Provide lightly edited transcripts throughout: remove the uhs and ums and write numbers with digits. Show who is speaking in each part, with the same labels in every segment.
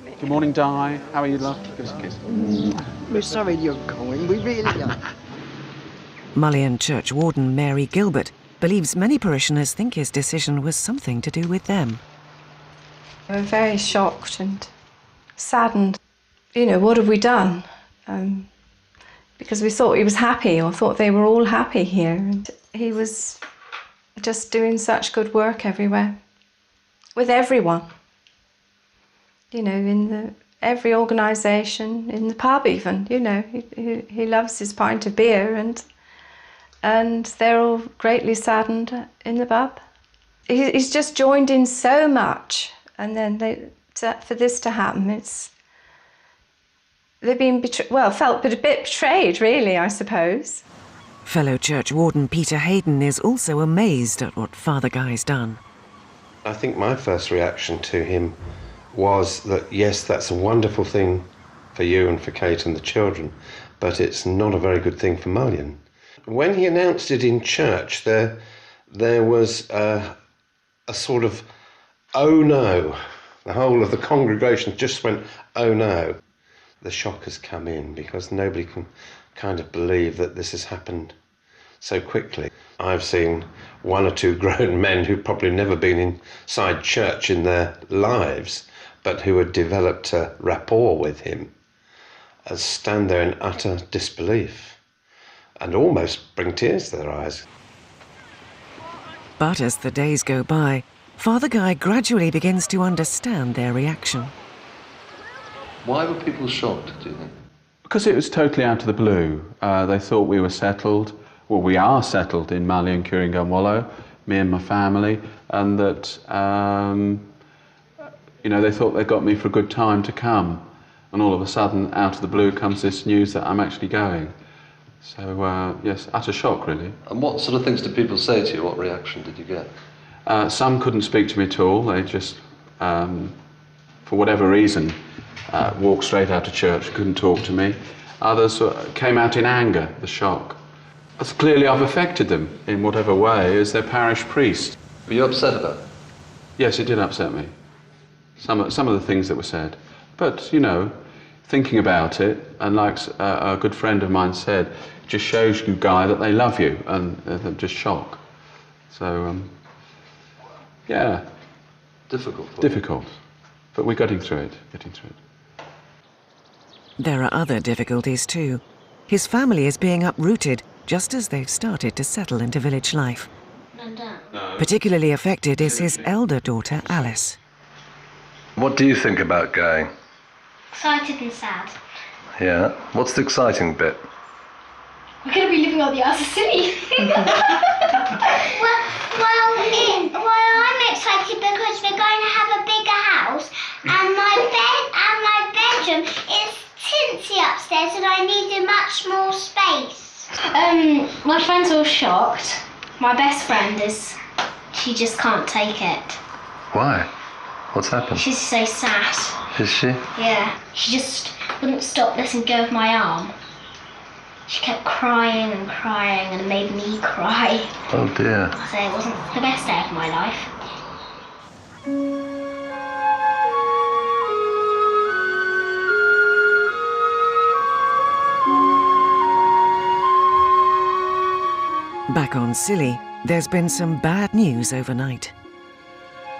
Speaker 1: Good morning, Di. How are you, love? Give us a kiss.
Speaker 2: We're sorry you're going, we really are.
Speaker 3: Mullion Church Warden Mary Gilbert believes many parishioners think his decision was something to do with them.
Speaker 4: We were very shocked and saddened. You know, what have we done? Because we thought he was happy, or thought they were all happy here. And he was just doing such good work everywhere, with everyone. You know, in every organisation, in the pub even, you know, he loves his pint of beer, and they're all greatly saddened in the pub. He's just joined in so much, and then for this to happen, they've been felt a bit betrayed, really, I suppose.
Speaker 3: Fellow church warden Peter Hayden is also amazed at what Father Guy's done.
Speaker 5: I think my first reaction to him was that, yes, that's a wonderful thing for you and for Kate and the children, but it's not a very good thing for Mullion. When he announced it in church, there was a sort of, oh no. The whole of the congregation just went, oh no. The shock has come in because nobody can kind of believe that this has happened so quickly. I've seen one or two grown men who've probably never been inside church in their lives, but who had developed a rapport with him, stand there in utter disbelief and almost bring tears to their eyes.
Speaker 3: But as the days go by, Father Guy gradually begins to understand their reaction.
Speaker 6: Why were people shocked, do you think?
Speaker 1: Because it was totally out of the blue. They thought we were settled. Well, we are settled in Mullion, Curing-Gunwallow, me and my family, and that, you know, they thought they got me for a good time to come. And all of a sudden, out of the blue, comes this news that I'm actually going. So, yes, utter shock, really.
Speaker 6: And what sort of things did people say to you? What reaction did you get?
Speaker 1: Some couldn't speak to me at all. They just, for whatever reason, walked straight out of church, couldn't talk to me. Others came out in anger, the shock. Clearly I've affected them in whatever way as their parish priest.
Speaker 6: Were you upset about it?
Speaker 1: Yes, it did upset me. Some of the things that were said. But, you know, thinking about it, and like a good friend of mine said, it just shows you, Guy, that they love you, and they're just shocked. So, yeah.
Speaker 6: Difficult.
Speaker 1: Difficult. But we're getting through it.
Speaker 3: There are other difficulties too. His family is being uprooted just as they've started to settle into village life.
Speaker 7: No.
Speaker 3: Particularly affected is his elder daughter, Alice.
Speaker 6: What do you think about going?
Speaker 7: Excited and sad.
Speaker 6: Yeah. What's the exciting bit?
Speaker 7: We're going to be living on the other city. well, I'm excited because we're going to have a bigger house, and my bedroom is tinsy upstairs, and I needed much more space. My friends are all shocked. My best friend she just can't take it.
Speaker 6: Why? What's happened?
Speaker 7: She's so sad.
Speaker 6: Is she?
Speaker 7: Yeah. She just wouldn't stop letting go of my arm. She kept crying and it made me cry.
Speaker 6: Oh dear.
Speaker 7: So it wasn't the best day of my life.
Speaker 3: Back on Scilly, there's been some bad news overnight.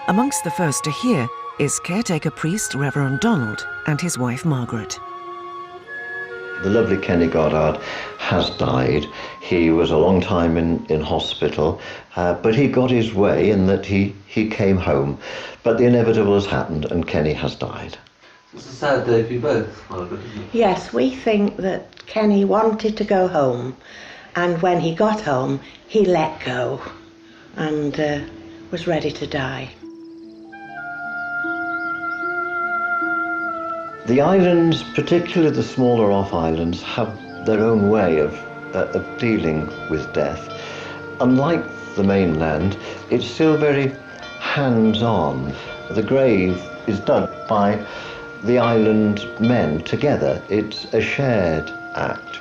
Speaker 3: Amongst the first to hear is caretaker priest Reverend Donald and his wife Margaret.
Speaker 8: The lovely Kenny Goddard has died. He was a long time in hospital, but he got his way in that he came home. But the inevitable has happened and Kenny has died.
Speaker 6: It's a sad day for you both, Margaret, isn't it?
Speaker 9: Yes, we think that Kenny wanted to go home, and when he got home, he let go and was ready to die.
Speaker 8: The islands, particularly the smaller off islands, have their own way of dealing with death. Unlike the mainland, it's still very hands-on. The grave is dug by the island men together. It's a shared act.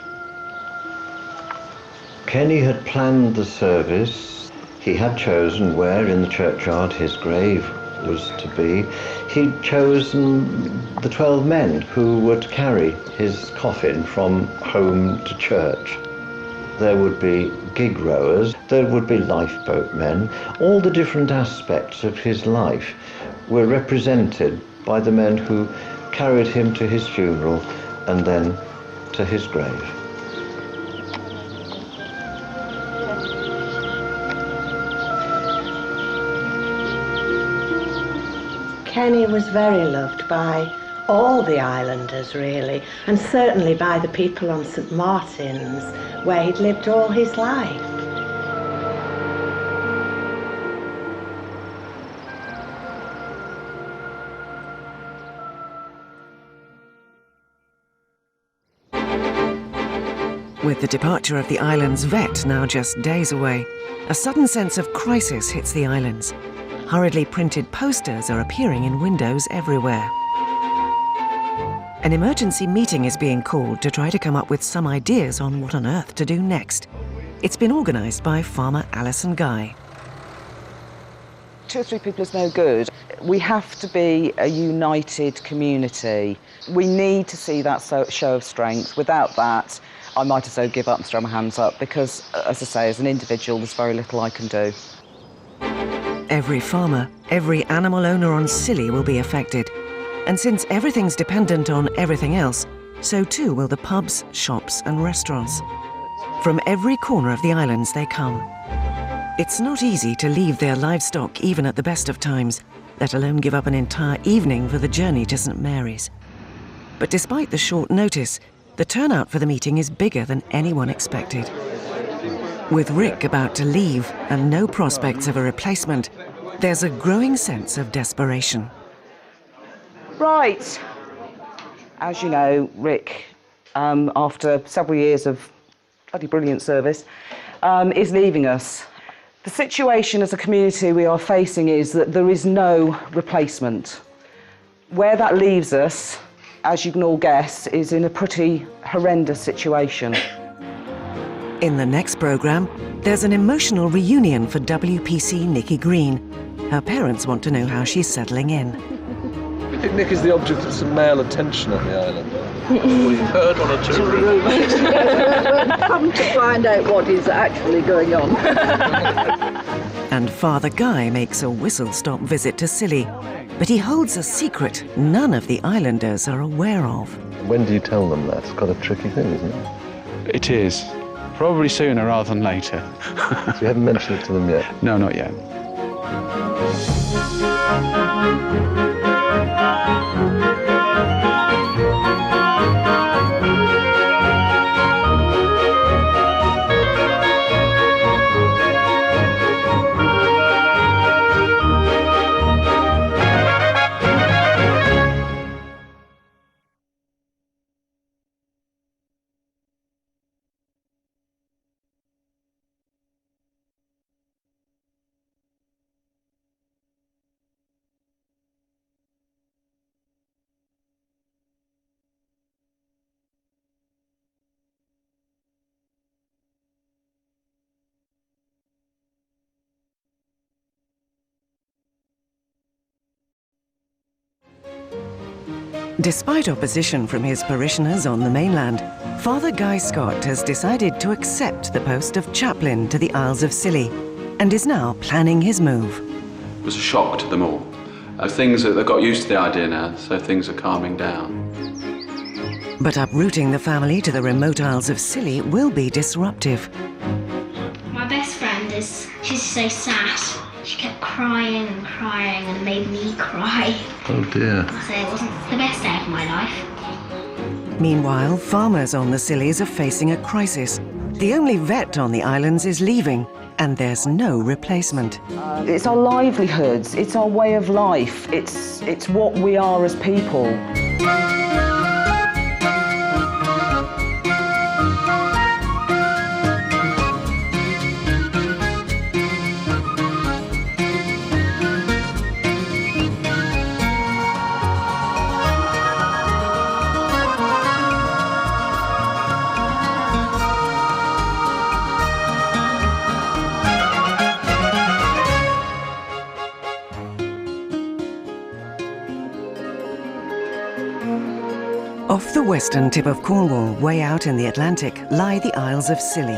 Speaker 8: Kenny had planned the service. He had chosen where in the churchyard his grave was to be, he'd chosen the 12 men who would carry his coffin from home to church. There would be gig rowers, there would be lifeboat men. All the different aspects of his life were represented by the men who carried him to his funeral and then to his grave.
Speaker 9: Kenny was very loved by all the islanders, really, and certainly by the people on St Martin's, where he'd lived all his life.
Speaker 3: With the departure of the island's vet now just days away, a sudden sense of crisis hits the islands. Hurriedly printed posters are appearing in windows everywhere. An emergency meeting is being called to try to come up with some ideas on what on earth to do next. It's been organised by farmer Alison Guy.
Speaker 10: 2 or 3 people is no good. We have to be a united community. We need to see that show of strength. Without that, I might as well give up and throw my hands up because, as I say, as an individual, there's very little I can do.
Speaker 3: Every farmer, every animal owner on Scilly will be affected. And since everything's dependent on everything else, so too will the pubs, shops and restaurants. From every corner of the islands they come. It's not easy to leave their livestock even at the best of times, let alone give up an entire evening for the journey to St Mary's. But despite the short notice, the turnout for the meeting is bigger than anyone expected. With Rick about to leave and no prospects of a replacement, there's a growing sense of desperation.
Speaker 10: Right. As you know, Rick, after several years of bloody brilliant service, is leaving us. The situation as a community we are facing is that there is no replacement. Where that leaves us, as you can all guess, is in a pretty horrendous situation.
Speaker 3: In the next programme, there's an emotional reunion for WPC Nikki Green. Her parents want to know how she's settling in.
Speaker 6: You think Nick is the object of some male attention at the island? We've heard one or two rumours.
Speaker 2: Come to find out what is actually going on.
Speaker 3: And Father Guy makes a whistle-stop visit to Scilly, but he holds a secret none of the islanders are aware of.
Speaker 8: When do you tell them that? It's quite a tricky thing, isn't it?
Speaker 1: It is. Probably sooner rather than later.
Speaker 8: So you haven't mentioned it to them yet?
Speaker 1: No, not yet.
Speaker 3: Despite opposition from his parishioners on the mainland, Father Guy Scott has decided to accept the post of chaplain to the Isles of Scilly and is now planning his move.
Speaker 1: It was a shock to them all. They've got used to the idea now, so things are calming down.
Speaker 3: But uprooting the family to the remote Isles of Scilly will be disruptive.
Speaker 7: My best friend she's so sad. She kept crying and crying and made me cry.
Speaker 8: Oh dear.
Speaker 7: So it wasn't the best day of my life.
Speaker 3: Meanwhile, farmers on the Scillies are facing a crisis. The only vet on the islands is leaving, and there's no replacement.
Speaker 10: It's our livelihoods, it's our way of life, it's what we are as people.
Speaker 3: Off the western tip of Cornwall, way out in the Atlantic, lie the Isles of Scilly.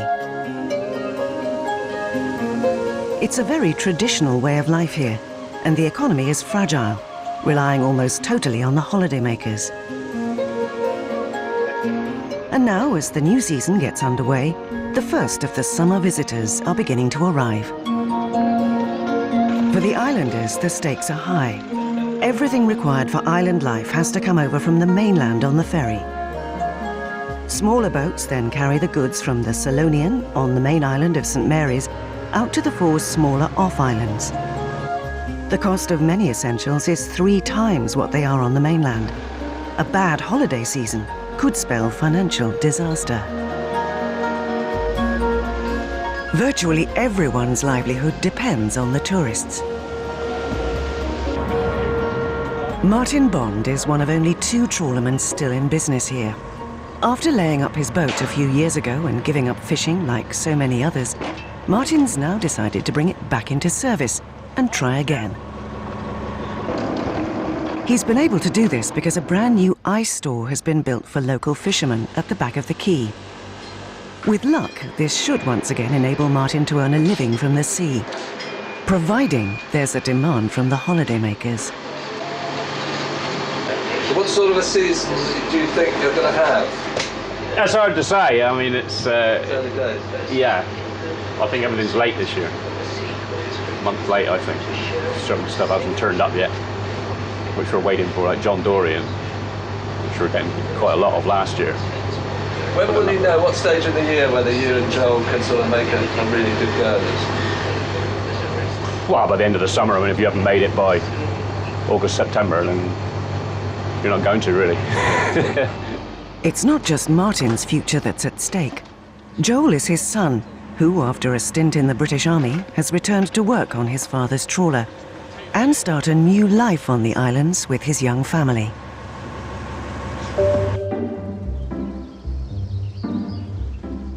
Speaker 3: It's a very traditional way of life here, and the economy is fragile, relying almost totally on the holidaymakers. And now, as the new season gets underway, the first of the summer visitors are beginning to arrive. For the islanders, the stakes are high. Everything required for island life has to come over from the mainland on the ferry. Smaller boats then carry the goods from the Solonian, on the main island of St Mary's, out to the 4 smaller off-islands. The cost of many essentials is 3 times what they are on the mainland. A bad holiday season could spell financial disaster. Virtually everyone's livelihood depends on the tourists. Martin Bond is one of only 2 trawlermen still in business here. After laying up his boat a few years ago and giving up fishing like so many others, Martin's now decided to bring it back into service and try again. He's been able to do this because a brand new ice store has been built for local fishermen at the back of the quay. With luck, this should once again enable Martin to earn a living from the sea, providing there's a demand from the holidaymakers.
Speaker 6: What sort of a season do you think you're going to have?
Speaker 11: That's hard to say. I mean, it's
Speaker 6: Early days.
Speaker 11: yeah. I think everything's late this year. A month late, I think. Some stuff hasn't turned up yet, which we're waiting for, like John Dorian, which we're getting quite a lot of last year.
Speaker 6: When will you know, what stage of the year, whether you and Joel can sort of make a really good go at this?
Speaker 11: Well, by the end of the summer. I mean, if you haven't made it by August, September, then you're not going to, really.
Speaker 3: It's not just Martin's future that's at stake. Joel is his son, who, after a stint in the British Army, has returned to work on his father's trawler and start a new life on the islands with his young family.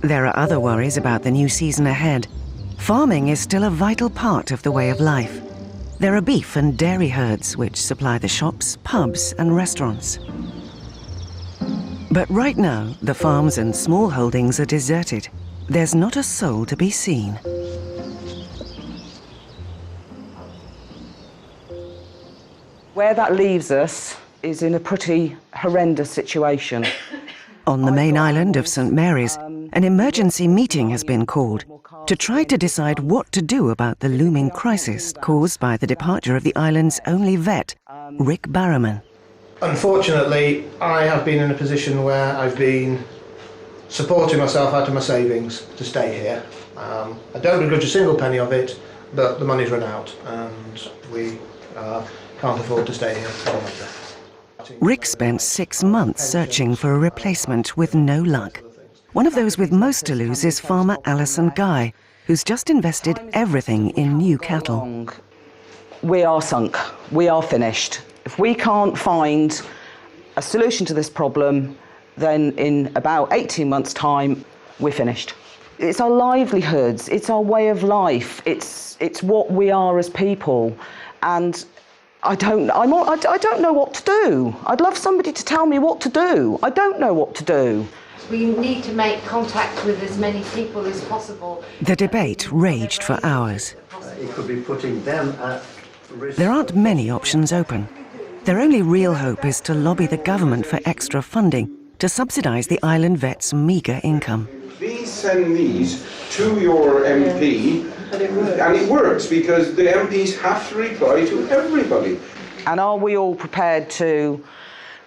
Speaker 3: There are other worries about the new season ahead. Farming is still a vital part of the way of life. There are beef and dairy herds which supply the shops, pubs and restaurants. But right now, the farms and small holdings are deserted. There's not a soul to be seen.
Speaker 10: Where that leaves us is in a pretty horrendous situation.
Speaker 3: On the main island of St Mary's, an emergency meeting has been called to try to decide what to do about the looming crisis caused by the departure of the island's only vet, Rick Barrowman.
Speaker 12: Unfortunately, I have been in a position where I've been supporting myself out of my savings to stay here. I don't begrudge a single penny of it, but the money's run out and we can't afford to stay here any longer.
Speaker 3: Rick spent 6 months searching for a replacement with no luck. One of those with most to lose is farmer Alison Guy, who's just invested everything in new cattle.
Speaker 10: We are sunk. We are finished. If we can't find a solution to this problem, then in about 18 months' time, we're finished. It's our livelihoods, it's our way of life, it's what we are as people, and I don't know what to do. I'd love somebody to tell me what to do. I don't know what to do.
Speaker 13: We need to make contact with as many people as possible.
Speaker 3: The debate raged for hours.
Speaker 8: It could be putting them at risk.
Speaker 3: There aren't many options open. Their only real hope is to lobby the government for extra funding to subsidise the island vet's meagre income.
Speaker 14: Please send these to your MP, and it works because the MPs have to reply to everybody.
Speaker 10: And are we all prepared to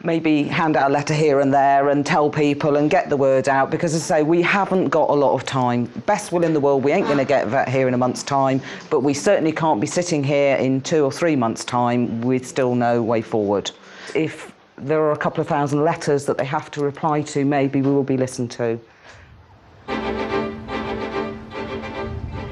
Speaker 10: maybe hand out a letter here and there and tell people and get the word out? Because as I say, we haven't got a lot of time. Best will in the world, we ain't going to get a vet here in a month's time, but we certainly can't be sitting here in 2 or 3 months' time with still no way forward. If there are a couple of thousand letters that they have to reply to, maybe we will be listened to.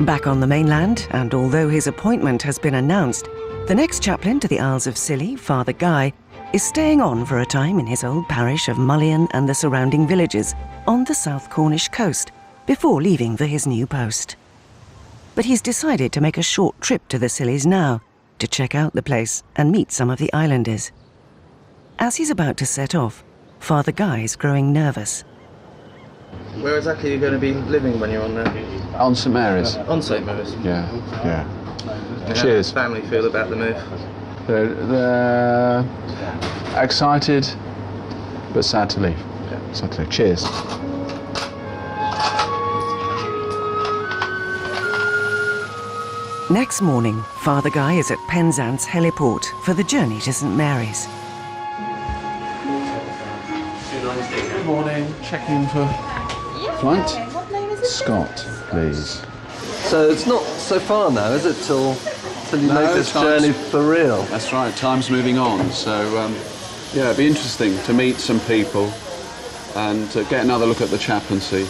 Speaker 3: Back on the mainland, and although his appointment has been announced, the next chaplain to the Isles of Scilly, Father Guy, is staying on for a time in his old parish of Mullion and the surrounding villages on the South Cornish coast before leaving for his new post. But he's decided to make a short trip to the Scillys now to check out the place and meet some of the islanders. As he's about to set off, Father Guy's growing nervous.
Speaker 15: Where exactly are you going to be living when you're on there?
Speaker 1: On St Mary's.
Speaker 15: On St Mary's?
Speaker 1: Yeah, yeah.
Speaker 15: How
Speaker 1: Cheers.
Speaker 15: does the family feel about the move?
Speaker 1: They're excited, but sad to leave.
Speaker 15: Yeah.
Speaker 1: Sad to leave. Cheers.
Speaker 3: Next morning, Father Guy is at Penzance heliport for the journey to St Mary's.
Speaker 1: Good morning. Checking for flight. Scott, please.
Speaker 15: So it's not so far now, is it, till you make this journey for real?
Speaker 1: That's right. Time's moving on. So yeah, it'd be interesting to meet some people and get another look at the chaplaincy.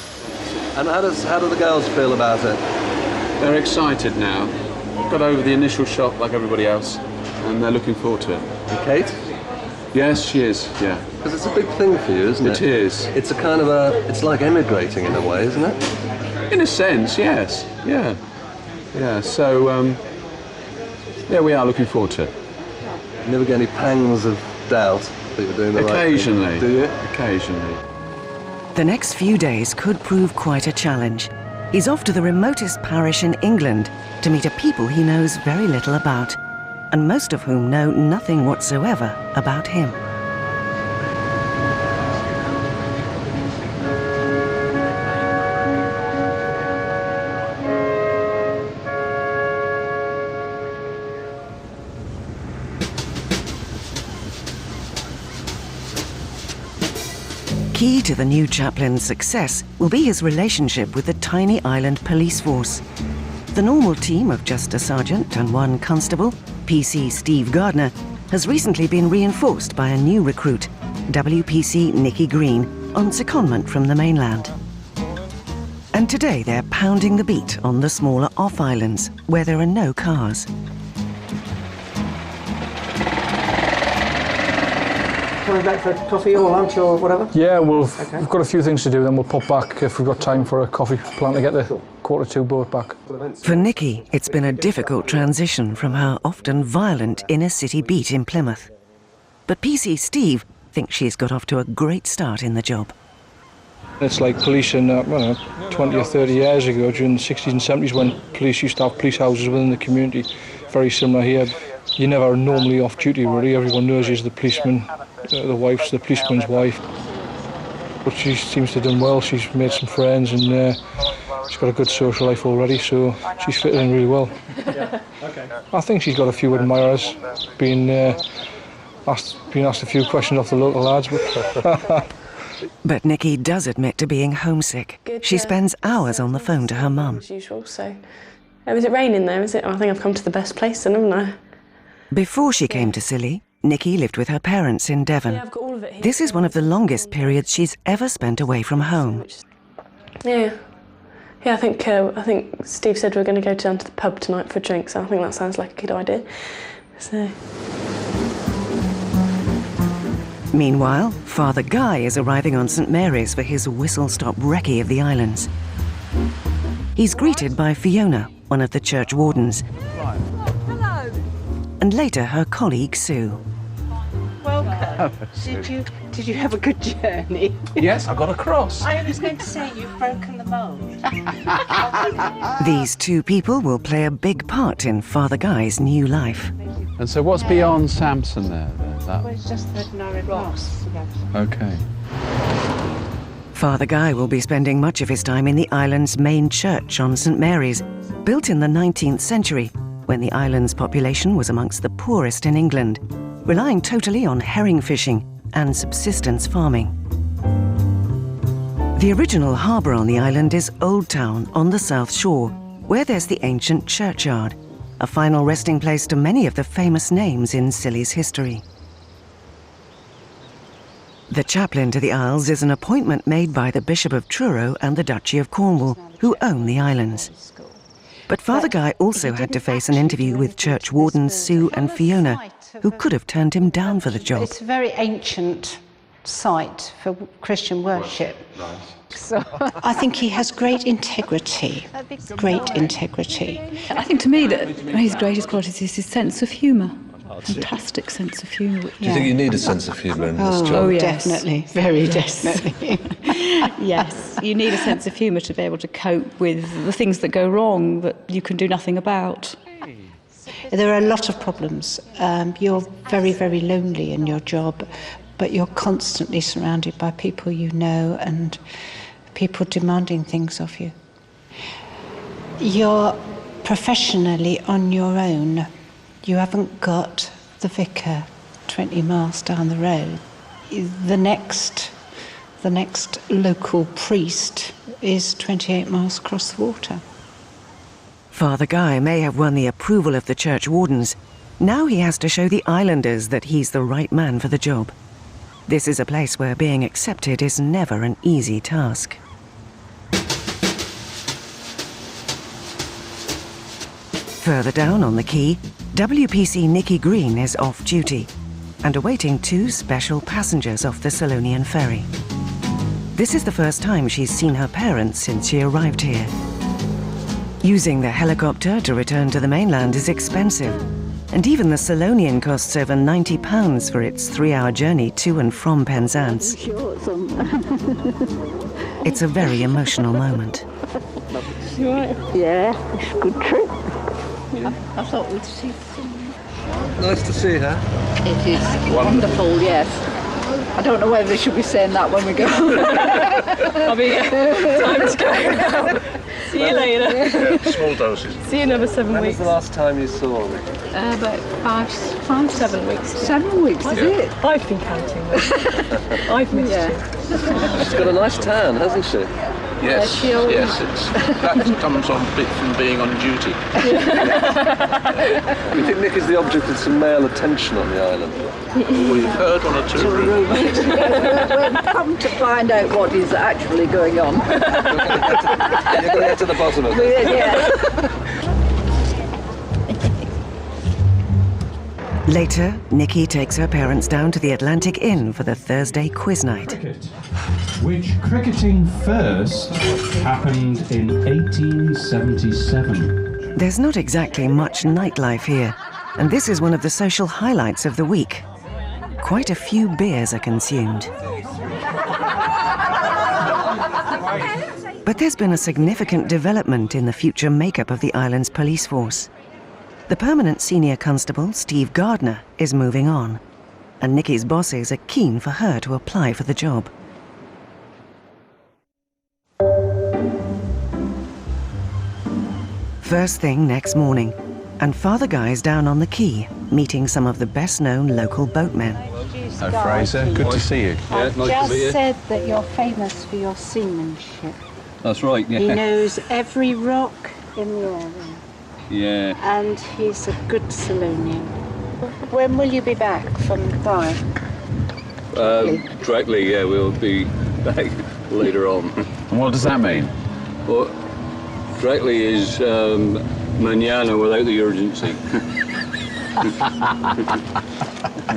Speaker 15: And how do the girls feel about it?
Speaker 1: They're excited now. Got over the initial shock like everybody else, and they're looking forward to it.
Speaker 15: And Kate?
Speaker 1: Yes, she is, yeah.
Speaker 15: Because it's a big thing for you, isn't it?
Speaker 1: It is.
Speaker 15: It's a kind of it's like emigrating in a way, isn't it?
Speaker 1: In a sense, yes, yeah. Yeah, so, yeah, we are looking forward to it.
Speaker 15: You never get any pangs of doubt that you're doing the right thing?
Speaker 1: Occasionally.
Speaker 15: Do you?
Speaker 1: Occasionally.
Speaker 3: The next few days could prove quite a challenge. He's off to the remotest parish in England to meet a people he knows very little about, and most of whom know nothing whatsoever about him. Key to the new chaplain's success will be his relationship with the tiny island police force. The normal team of just a sergeant and one constable, PC Steve Gardner, has recently been reinforced by a new recruit, WPC Nicky Green, on secondment from the mainland. And today they're pounding the beat on the smaller off-islands, where there are no cars.
Speaker 16: Coming back for coffee or lunch or whatever?
Speaker 17: Yeah, we've got a few things to do, then we'll pop back if we've got time for a coffee. Plan to get the 1:45 boat back.
Speaker 3: For Nicky, it's been a difficult transition from her often violent inner-city beat in Plymouth. But PC Steve thinks she's got off to a great start in the job.
Speaker 17: It's like policing, 20 or 30 years ago, during the 60s and 70s, when police used to have police houses within the community. Very similar here. You're never normally off duty, really. Everyone knows you're the policeman. The wife's the policeman's wife. But she seems to have done well. She's made some friends and she's got a good social life already, so she's fitted in really well. I think she's got a few admirers, been asked a few questions off the local lads.
Speaker 3: But Nicky does admit to being homesick. She spends hours on the phone to her mum.
Speaker 18: As usual, so... is it raining there, is it? Oh, I think I've come to the best place then, haven't I?
Speaker 3: Before she came to Scilly, Nicky lived with her parents in Devon.
Speaker 18: Yeah, I've got all of it here.
Speaker 3: This is one of the longest periods she's ever spent away from home.
Speaker 18: Yeah. Yeah, I think Steve said we're going to go down to the pub tonight for drinks, so I think that sounds like a good idea. So...
Speaker 3: Meanwhile, Father Guy is arriving on St Mary's for his whistle-stop recce of the islands. He's greeted by Fiona, one of the church wardens, and later her colleague Sue.
Speaker 2: Welcome. Did you have a good journey?
Speaker 1: Yes, I got across.
Speaker 2: I was going to say you've broken the mould.
Speaker 3: These two people will play a big part in Father Guy's new life.
Speaker 1: And so what's beyond Samson there?
Speaker 2: Well, it's just veterinary rocks.
Speaker 1: Okay.
Speaker 3: Father Guy will be spending much of his time in the island's main church on St Mary's, built in the 19th century, when the island's population was amongst the poorest in England, relying totally on herring fishing and subsistence farming. The original harbour on the island is Old Town on the south shore, where there's the ancient churchyard, a final resting place to many of the famous names in Scilly's history. The chaplain to the Isles is an appointment made by the Bishop of Truro and the Duchy of Cornwall, who own the islands. But Father Guy also had to face an interview with church wardens Sue and Fiona, who could have turned him down for the job.
Speaker 2: It's a very ancient site for Christian worship. So I think he has great integrity. Great integrity.
Speaker 19: I think to me that his greatest quality is his sense of humour. fantastic sense of humour.
Speaker 15: Do you think you need a sense of humour in this job?
Speaker 19: Oh, yes.
Speaker 2: Definitely, very
Speaker 19: Yes.
Speaker 2: definitely.
Speaker 19: Yes, you need a sense of humour to be able to cope with the things that go wrong that you can do nothing about.
Speaker 2: There are a lot of problems. You're very, very lonely in your job, but you're constantly surrounded by people you know and people demanding things of you. You're professionally on your own. You haven't got the vicar 20 miles down the road. The next local priest is 28 miles across the water.
Speaker 3: Father Guy may have won the approval of the church wardens. Now he has to show the islanders that he's the right man for the job. This is a place where being accepted is never an easy task. Further down on the quay, WPC Nikki Green is off duty and awaiting 2 special passengers off the Salonian ferry. This is the first time she's seen her parents since she arrived here. Using the helicopter to return to the mainland is expensive, and even the Salonian costs over £90 for its 3-hour journey to and from Penzance. It's a very emotional moment.
Speaker 19: You right? Yeah, it's a good trip. Yeah. I thought we'd see.
Speaker 15: Nice to see her.
Speaker 19: It is wonderful, yes. I don't know whether we should be saying that when we go. I mean, time to go now. See you later.
Speaker 6: Yeah, small doses.
Speaker 18: See you in another 7
Speaker 15: When
Speaker 18: weeks.
Speaker 15: was the last time you saw her?
Speaker 18: About 7 weeks.
Speaker 19: 7 weeks, is it?
Speaker 18: I've been counting them. I've missed you.
Speaker 15: She's got a nice tan, hasn't she?
Speaker 6: Yes, that comes on a bit from being on duty.
Speaker 15: Do you think Nick is the object of some male attention on the island?
Speaker 6: We've heard one or two rumours.
Speaker 19: We've come to find out what is actually going on.
Speaker 15: You're going to get to the bottom of it.
Speaker 19: Yeah.
Speaker 3: Later, Nikki takes her parents down to the Atlantic Inn for the Thursday quiz night.
Speaker 20: Which cricketing first happened in 1877.
Speaker 3: There's not exactly much nightlife here, and this is one of the social highlights of the week. Quite a few beers are consumed. But there's been a significant development in the future makeup of the island's police force. The permanent senior constable, Steve Gardner, is moving on, and Nikki's bosses are keen for her to apply for the job. First thing next morning, and Father Guy's down on the quay, meeting some of the best-known local boatmen.
Speaker 1: Oh, Fraser, good to see you.
Speaker 2: I've just said that you're famous for your seamanship.
Speaker 21: That's right, yeah.
Speaker 2: He knows every rock in the area.
Speaker 21: Yeah.
Speaker 2: And he's a good Salonian. When will you be back from Dubai?
Speaker 21: Directly, yeah, we'll be back later on.
Speaker 1: And what does that mean?
Speaker 21: Well, directly is mañana without the urgency.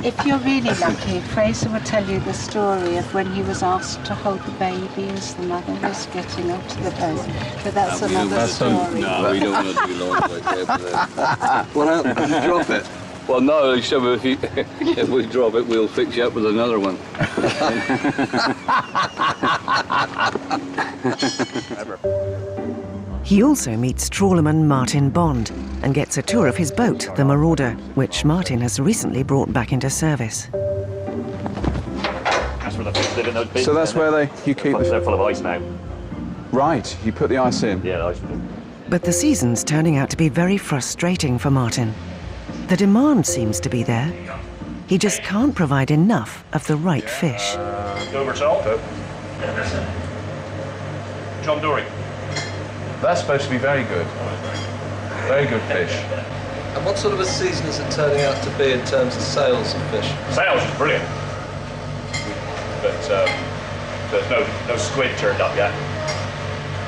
Speaker 2: If you're really lucky, Fraser will tell you the story of when he was asked to hold the baby as the mother was getting onto the boat. But that's another story.
Speaker 21: No, we don't want to do long like that.
Speaker 15: What happened? Did you drop it?
Speaker 21: Well, no, if we drop it, we'll fix you up with another one.
Speaker 3: He also meets trawlerman Martin Bond and gets a tour of his boat, the Marauder, which Martin has recently brought back into service.
Speaker 11: That's where the fish live in those bins.
Speaker 1: So that's where you keep
Speaker 11: They're full of ice now.
Speaker 1: Right, you put the ice in?
Speaker 11: Yeah, the ice is in.
Speaker 3: But the season's turning out to be very frustrating for Martin. The demand seems to be there. He just can't provide enough of the right fish.
Speaker 11: Dover salt. John Dory.
Speaker 1: That's supposed to be very good. Very good fish.
Speaker 15: And what sort of a season is it turning out to be in terms of sales of fish?
Speaker 11: Sales is brilliant. But there's no squid turned up yet,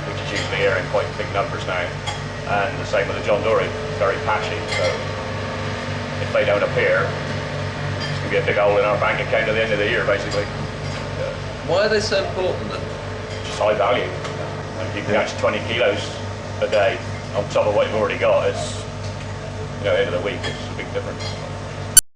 Speaker 11: which is usually here in quite big numbers now. And the same with the John Dory, very patchy. So if they don't appear, it's going to be a big hole in our bank account at the end of the year, basically.
Speaker 15: Why are they so important then?
Speaker 11: Just high value. And you can catch 20 kilos a day on top of what you've already got. It's, at the end of the week, it's a big difference.